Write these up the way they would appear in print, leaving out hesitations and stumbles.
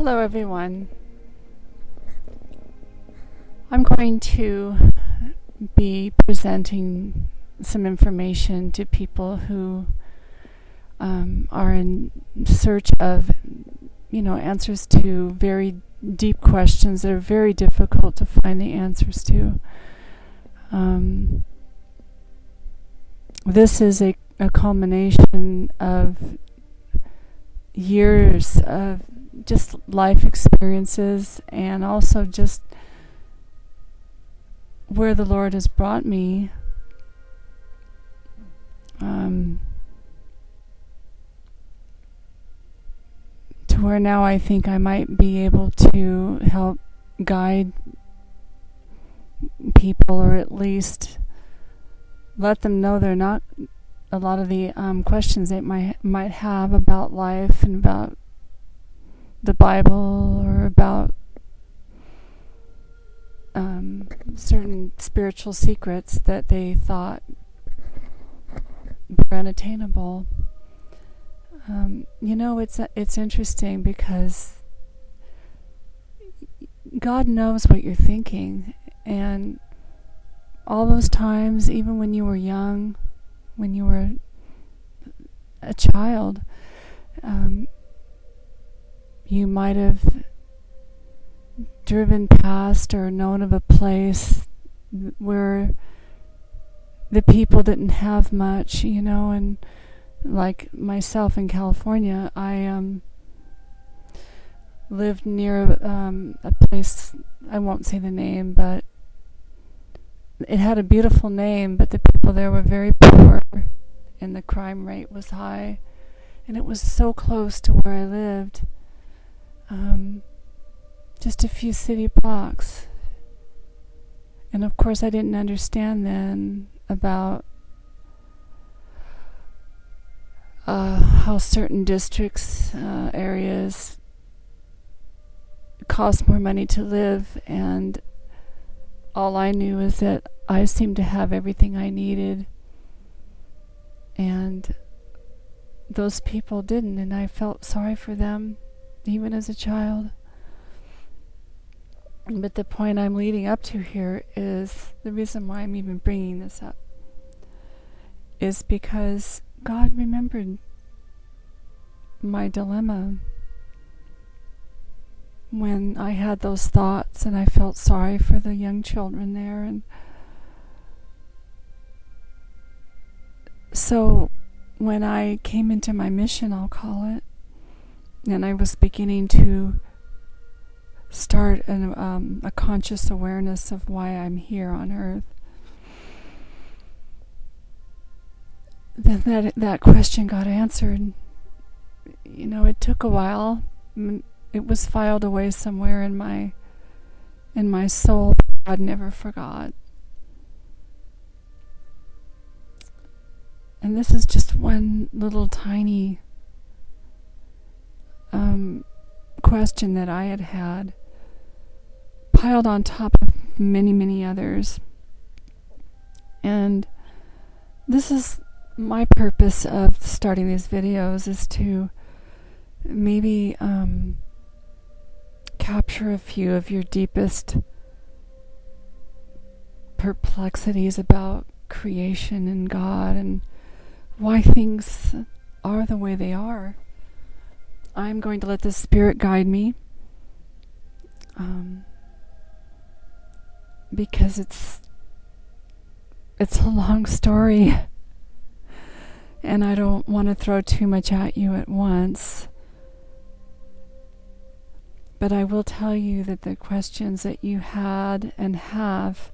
Hello everyone. I'm going to be presenting some information to people who are in search of, answers to very deep questions that are very difficult to find the answers to. This is a culmination of years of just life experiences, and also just where the Lord has brought me to where now I think I might be able to help guide people, or at least let them know they're not a lot of the questions they might have about life and about the Bible, or about certain spiritual secrets that they thought were unattainable. It's interesting because God knows what you're thinking, and all those times, even when you were young, when you were a child, you might have driven past or known of a place where the people didn't have much, and like myself in California, I lived near a place, I won't say the name, but it had a beautiful name, but the people there were very poor and the crime rate was high, and it was so close to where I lived. Just a few city blocks. And of course I didn't understand then about how certain districts, areas cost more money to live, and all I knew is that I seemed to have everything I needed, and those people didn't, and I felt sorry for them even as a child. But the point I'm leading up to here is the reason why I'm even bringing this up is because God remembered my dilemma when I had those thoughts, and I felt sorry for the young children there. And so when I came into my mission, I'll call it, and I was beginning to start a conscious awareness of why I'm here on earth, then that question got answered. It took a while. It was filed away somewhere in my soul, but God never forgot. And this is just one little tiny question that I had piled on top of many, many others. And this is my purpose of starting these videos, is to maybe capture a few of your deepest perplexities about creation and God and why things are the way they are. I'm going to let the Spirit guide me, because it's a long story, and I don't want to throw too much at you at once. But I will tell you that the questions that you had and have,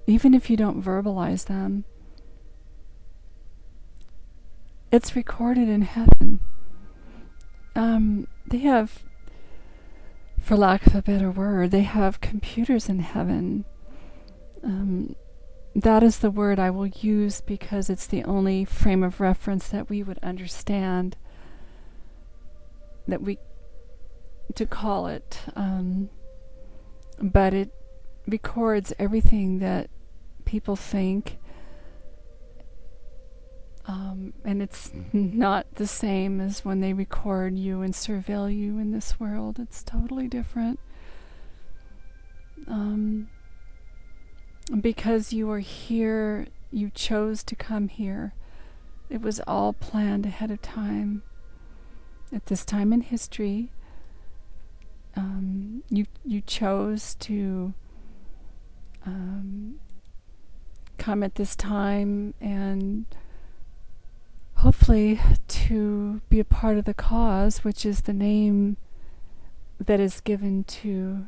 even if you don't verbalize them, it's recorded in heaven. They have, for lack of a better word, they have computers in heaven. That is the word I will use because it's the only frame of reference that we would understand, to call it. But it records everything that people think, And it's not the same as when they record you and surveil you in this world. It's totally different. Because you are here, you chose to come here. It was all planned ahead of time. At this time in history, you chose to come at this time and hopefully to be a part of the cause, which is the name that is given to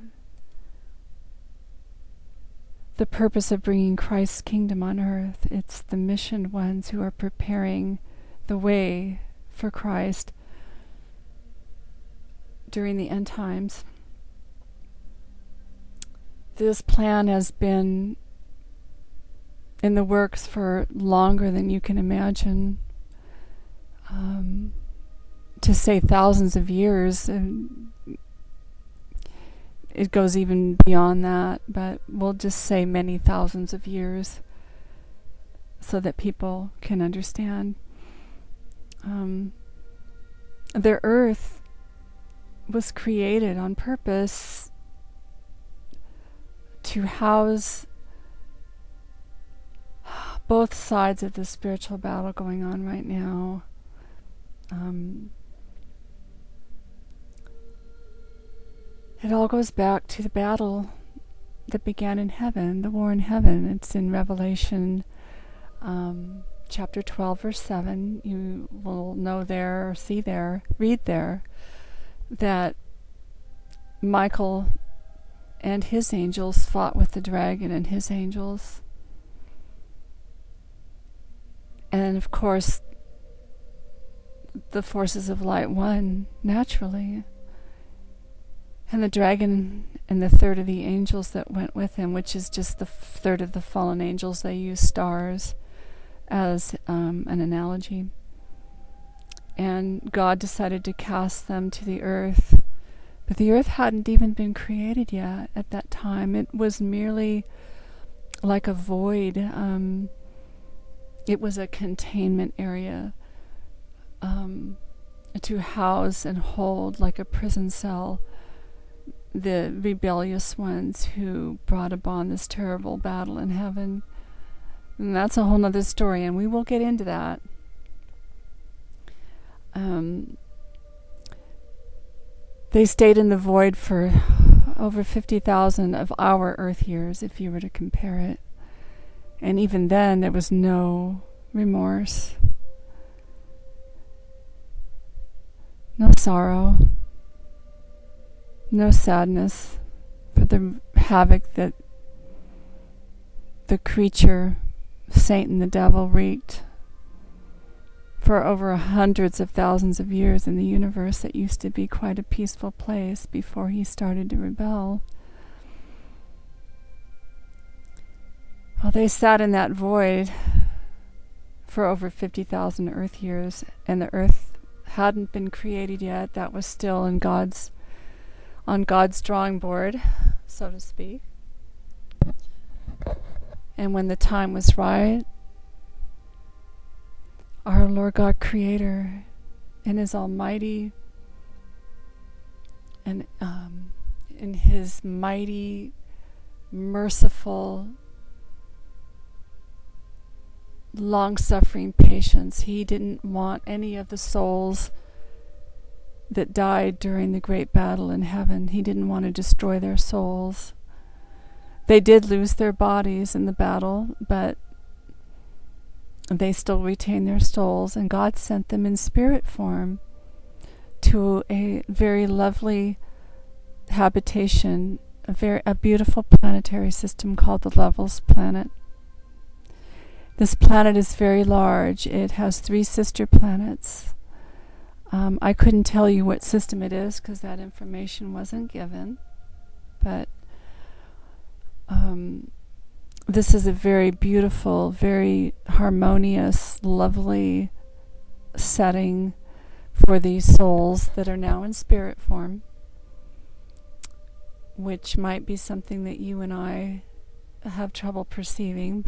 the purpose of bringing Christ's kingdom on earth. It's the missioned ones who are preparing the way for Christ during the end times. This plan has been in the works for longer than you can imagine. To say thousands of years, it goes even beyond that, but we'll just say many thousands of years so that people can understand. The earth was created on purpose to house both sides of the spiritual battle going on right now. It all goes back to the battle that began in heaven, the war in heaven. It's in Revelation chapter 12, verse 7. You will know there, or see there, read there, that Michael and his angels fought with the dragon and his angels. And of course, the forces of light won naturally. And the dragon and the third of the angels that went with him, which is just the third of the fallen angels, they use stars as an analogy. And God decided to cast them to the earth. But the earth hadn't even been created yet at that time. It was merely like a void. It was a containment area to house and hold, like a prison cell, the rebellious ones who brought upon this terrible battle in heaven. And that's a whole nother story, and we will get into that. They stayed in the void for over 50,000 of our Earth years, if you were to compare it. And even then, there was no remorse, no sorrow, no sadness for the havoc that the creature, Satan, the devil, wreaked for over hundreds of thousands of years in the universe that used to be quite a peaceful place before he started to rebel. Well, they sat in that void for over 50,000 Earth years, and the Earth hadn't been created yet. That was still on God's drawing board, so to speak. And when the time was right, our Lord God Creator, in His almighty and in His mighty, merciful, long-suffering patience, He didn't want any of the souls that died during the great battle in heaven. He didn't want to destroy their souls. They did lose their bodies in the battle, but they still retained their souls, and God sent them in spirit form to a very lovely habitation, a beautiful planetary system called the Levels planet. This planet is very large. It has 3 sister planets. I couldn't tell you what system it is because that information wasn't given, but this is a very beautiful, very harmonious, lovely setting for these souls that are now in spirit form, which might be something that you and I have trouble perceiving.